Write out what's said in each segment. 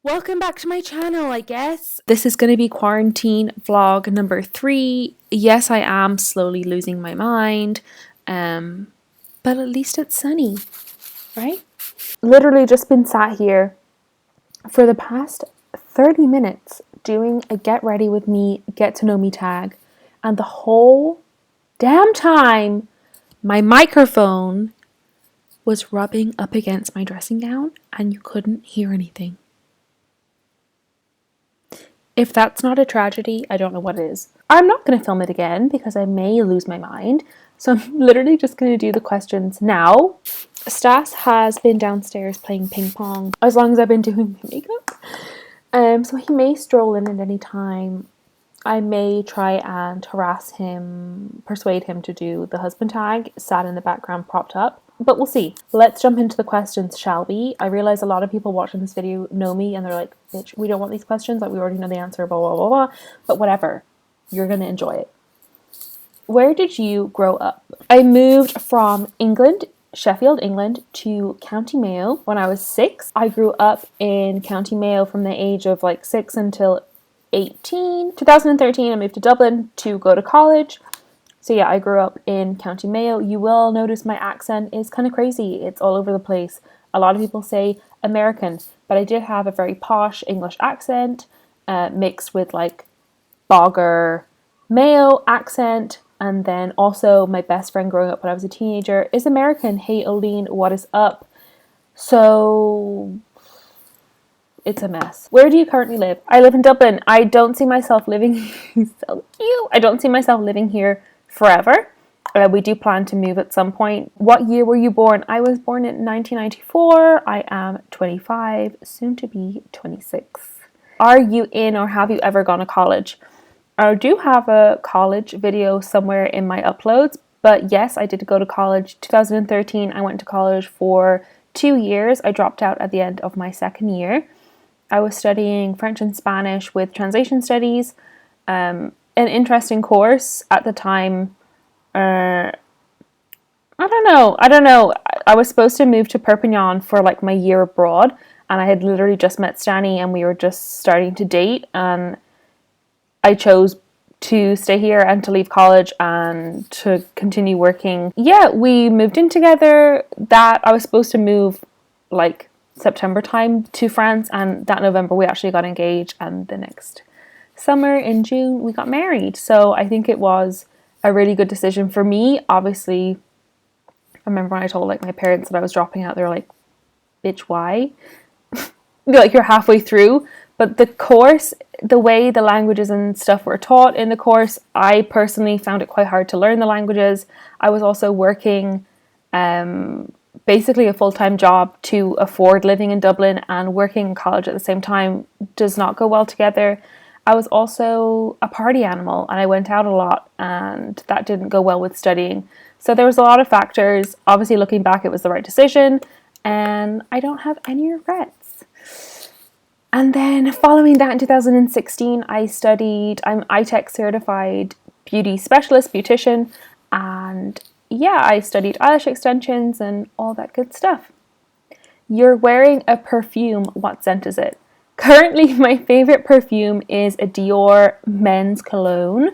Welcome back to my channel, I guess. This is going to be quarantine vlog number 3. Yes, I am slowly losing my mind, but at least it's sunny, right? Literally just been sat here for the past 30 minutes doing a get ready with me, get to know me tag, and the whole damn time my microphone was rubbing up against my dressing gown and you couldn't hear anything. If that's not a tragedy, I don't know what is. I'm not going to film it again because I may lose my mind. So I'm literally just going to do the questions now. Stas has been downstairs playing ping pong as long as I've been doing my makeup. So he may stroll in at any time. I may try and harass him, persuade him to do the husband tag, sat in the background propped up. But we'll see. Let's jump into the questions, shall we? I realize a lot of people watching this video know me and they're like, bitch, we don't want these questions. Like, we already know the answer, blah, blah, blah, blah. But whatever. You're going to enjoy it. Where did you grow up? I moved from England, Sheffield, England, to County Mayo when I was 6. I grew up in County Mayo from the age of like 6 until 18. 2013, I moved to Dublin to go to college. So yeah, I grew up in County Mayo. You will notice my accent is kind of crazy. It's all over the place. A lot of people say American, but I did have a very posh English accent mixed with like Bogger Mayo accent. And then also my best friend growing up when I was a teenager is American. Hey, Oline, what is up? So it's a mess. Where do you currently live? I live in Dublin. I don't see myself living so cute. I don't see myself living here forever. We do plan to move at some point. What year were you born? I was born in 1994. I am 25, soon to be 26. Are you in or have you ever gone to college? I do have a college video somewhere in my uploads, but yes, I did go to college. 2013, I went to college for 2 years. I dropped out at the end of my second year. I was studying French and Spanish with translation studies. An interesting course at the time. I don't know. I was supposed to move to Perpignan for like my year abroad, and I had literally just met Stanny and we were just starting to date, and I chose to stay here and to leave college and to continue working. Yeah, we moved in together. That I was supposed to move like September time to France, and that November we actually got engaged, and the next summer in June we got married. So I think it was a really good decision for me. Obviously, I remember when I told like my parents that I was dropping out, they were like, bitch, why? Like, you're halfway through. But the course, the way the languages and stuff were taught in the course, I personally found it quite hard to learn the languages. I was also working basically a full-time job to afford living in Dublin, and working in college at the same time does not go well together. I was also a party animal and I went out a lot, and that didn't go well with studying. So there was a lot of factors. Obviously, looking back, it was the right decision and I don't have any regrets. And then following that in 2016, I'm ITEC certified beauty specialist, beautician, and yeah, I studied eyelash extensions and all that good stuff. You're wearing a perfume. What scent is it? Currently, my favorite perfume is a Dior men's cologne.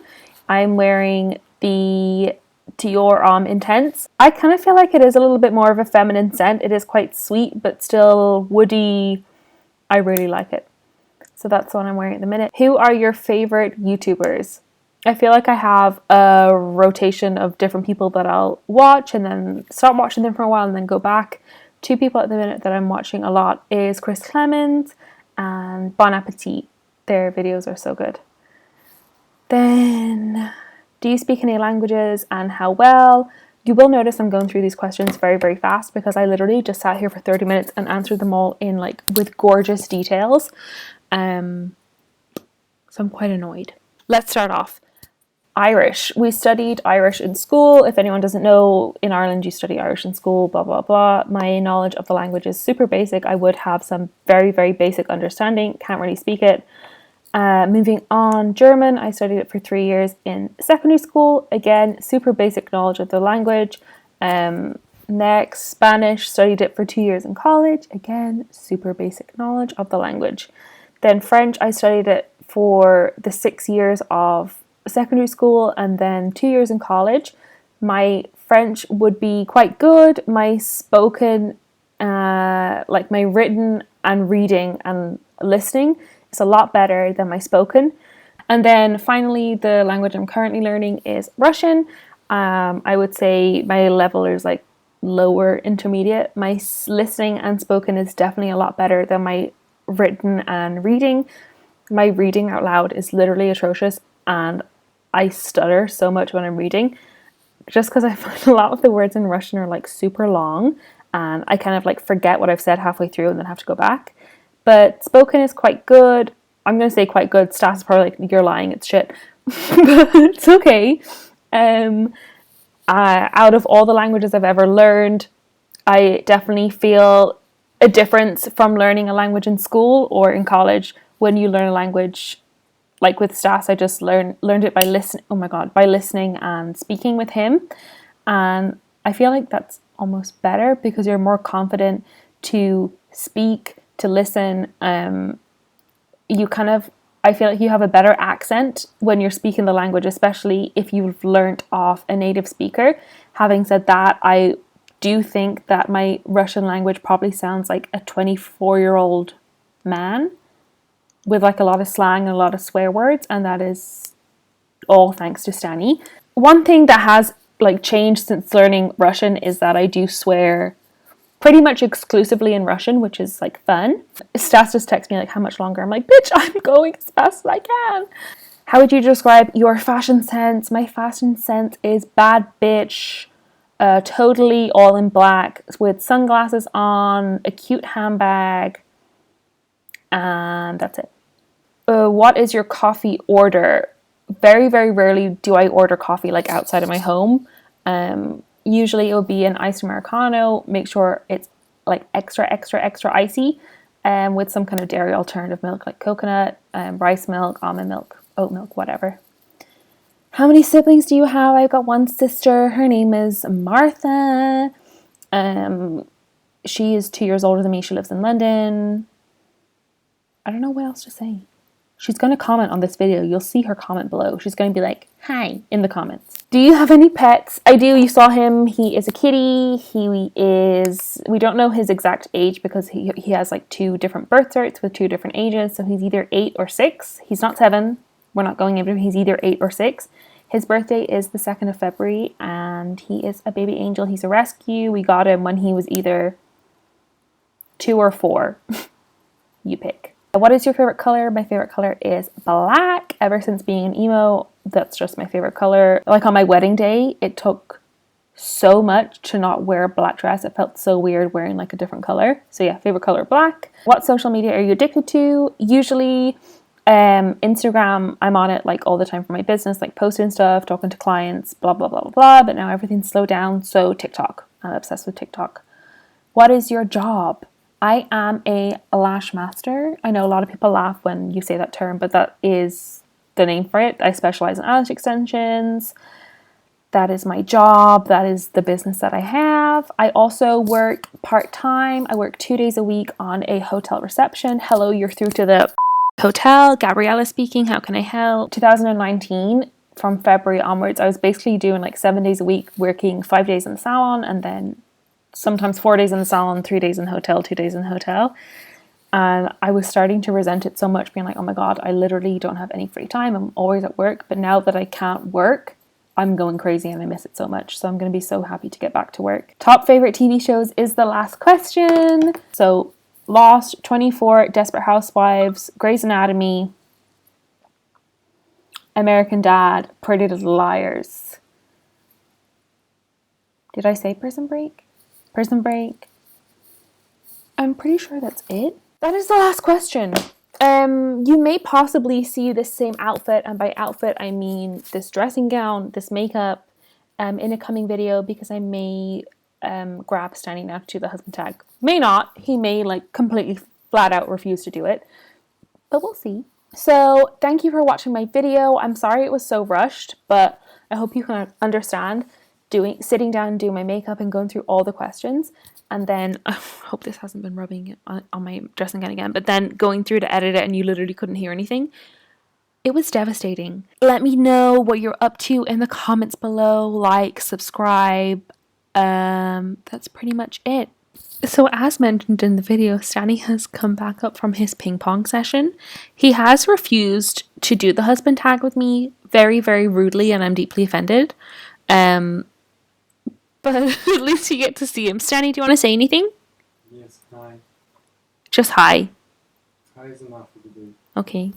I'm wearing the Dior Homme Intense. I kind of feel like it is a little bit more of a feminine scent. It is quite sweet, but still woody. I really like it. So that's what I'm wearing at the minute. Who are your favorite YouTubers? I feel like I have a rotation of different people that I'll watch and then stop watching them for a while and then go back. 2 people at the minute that I'm watching a lot is Chris Clemens and Bon Appetit. Their videos are so good. Then, do you speak any languages and how well? You will notice I'm going through these questions very, very fast because I literally just sat here for 30 minutes and answered them all in like with gorgeous details. So I'm quite annoyed. Let's start off. Irish. We studied Irish in school. If anyone doesn't know, in Ireland you study Irish in school, blah, blah, blah. My knowledge of the language is super basic. I would have some very, very basic understanding. Can't really speak it. Moving on, German. I studied it for 3 years in secondary school. Again, super basic knowledge of the language. Next, Spanish, studied it for 2 years in college. Again, super basic knowledge of the language. Then French, I studied it for the 6 years of secondary school and then 2 years in college. My French would be quite good. My spoken, like my written and reading and listening is a lot better than my spoken. And then finally, the language I'm currently learning is Russian. I would say my level is like lower intermediate. My listening and spoken is definitely a lot better than my written and reading. My reading out loud is literally atrocious, and I stutter so much when I'm reading just because I find a lot of the words in Russian are like super long, and I kind of like forget what I've said halfway through and then have to go back. But spoken is quite good. I'm going to say quite good. Stas is probably like, you're lying, it's shit. But it's okay. Out of all the languages I've ever learned, I definitely feel a difference from learning a language in school or in college. When you learn a language, like with Stas, I just learned it by by listening and speaking with him. And I feel like that's almost better because you're more confident to speak, to listen. I feel like you have a better accent when you're speaking the language, especially if you've learnt off a native speaker. Having said that, I do think that my Russian language probably sounds like a 24-year-old man with like a lot of slang and a lot of swear words, and that is all thanks to Stani. One thing that has like changed since learning Russian is that I do swear pretty much exclusively in Russian, which is like fun. Stas just texts me like, how much longer? I'm like, bitch, I'm going as fast as I can. How would you describe your fashion sense? My fashion sense is bad bitch, totally all in black with sunglasses on, a cute handbag, and that's it. What is your coffee order? Very, very rarely do I order coffee like outside of my home. Usually it will be an iced Americano. Make sure it's like extra, extra, extra icy, with some kind of dairy alternative milk like coconut, rice milk, almond milk, oat milk, whatever. How many siblings do you have? I've got one sister. Her name is Martha. She is 2 years older than me. She lives in London. I don't know what else to say. She's going to comment on this video. You'll see her comment below. She's going to be like, hi, in the comments. Do you have any pets? I do. You saw him. He is a kitty. We don't know his exact age because he has like 2 different birth certs with 2 different ages. So he's either 8 or 6. He's not 7. We're not going into him. He's either 8 or 6. His birthday is the 2nd of February and he is a baby angel. He's a rescue. We got him when he was either 2 or 4. You pick. What is your favorite color? My favorite color is black. Ever since being an emo, that's just my favorite color. Like on my wedding day, it took so much to not wear a black dress. It felt so weird wearing like a different color. So yeah, favorite color black. What social media are you addicted to? Usually Instagram. I'm on it like all the time for my business, like posting stuff, talking to clients, blah, blah, blah, blah, blah. But now everything's slowed down. So TikTok. I'm obsessed with TikTok. What is your job? I am a lash master. I know a lot of people laugh when you say that term, but that is the name for it. I specialize in eyelash extensions. That is my job. That is the business that I have. I also work part-time. I work 2 days a week on a hotel reception. Hello, you're through to the hotel. Gabriella speaking. How can I help? 2019, from February onwards, I was basically doing like 7 days a week, working 5 days in the salon and then sometimes 4 days in the salon, 3 days in the hotel, 2 days in the hotel. And I was starting to resent it so much, being like, oh my God, I literally don't have any free time. I'm always at work. But now that I can't work, I'm going crazy and I miss it so much. So I'm going to be so happy to get back to work. Top favorite TV shows is the last question. So Lost, 24, Desperate Housewives, Grey's Anatomy, American Dad, Pretty Little Liars. Did I say Prison Break? Prison Break. I'm pretty sure that's it. That is the last question. You may possibly see this same outfit, and by outfit I mean this dressing gown, this makeup, in a coming video because I may grab Stani now to the husband tag. May not. He may like completely flat out refuse to do it, but we'll see. So thank you for watching my video. I'm sorry it was so rushed, but I hope you can understand. sitting down and doing my makeup and going through all the questions. And then I hope this hasn't been rubbing on my dressing gown again, but then going through to edit it and you literally couldn't hear anything. It was devastating. Let me know what you're up to in the comments below. Like, subscribe. That's pretty much it. So as mentioned in the video, Stanny has come back up from his ping pong session. He has refused to do the husband tag with me very, very rudely, and I'm deeply offended. But at least you get to see him. Stanny, do you want to say anything? Yes, hi. Just hi. Hi is enough for the day. Okay.